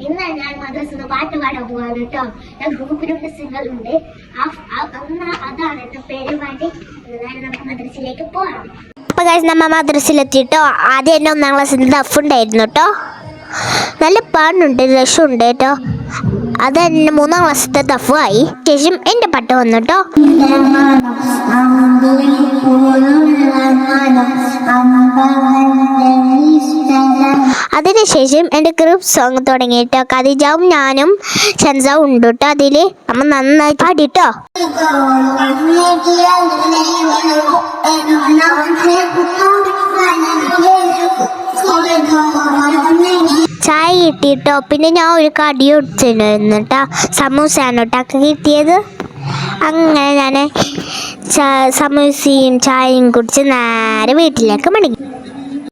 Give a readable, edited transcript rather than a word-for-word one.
ഇന്ന് ഞാൻ മദ്രസ പാട്ട് പാടാൻ പോവാണ് കേട്ടോ. ഞാൻ ഗ്രൂപ്പിലൂടെ സിംഗറുണ്ട്. അതാണ് എന്റെ പേര് പാട്ട്. നമുക്ക് മദ്രസയിലേക്ക് പോവാം. അപ്പൊ ഗൈസ് നമ്മ മദ്രസയിലെത്തിട്ടോ. ആദ്യം എന്നെ 1ാം ക്ലാസ്സിൽ ദഫ് ഉണ്ടായിരുന്നു കേട്ടോ. നല്ല പാടുണ്ട്, രസമുണ്ട് കേട്ടോ. അത് എന്നെ 3ാം ക്ലാസ്സിലത്തെ ദഫായി. ശേഷം എൻ്റെ പാട്ട് വന്നു കേട്ടോ. അതിനുശേഷം എൻ്റെ ഗ്രൂപ്പ് സോങ് തുടങ്ങിയിട്ടോ. ഖദീജാവും ഞാനും ഷൻസാവും ഉണ്ട് കേട്ടോ. അതിൽ നമ്മൾ നന്നായി പാടിട്ടോ. ചായ കിട്ടിയിട്ടോ. പിന്നെ ഞാൻ ഒരു കടി കുടിച്ചിട്ടുണ്ടായിരുന്നു കേട്ടോ. സമൂസയാണ് കേട്ടോ കിട്ടിയത്. അങ്ങനെ ഞാൻ സമൂസയും ചായയും കുടിച്ച് നേരെ വീട്ടിലേക്ക് മടങ്ങി.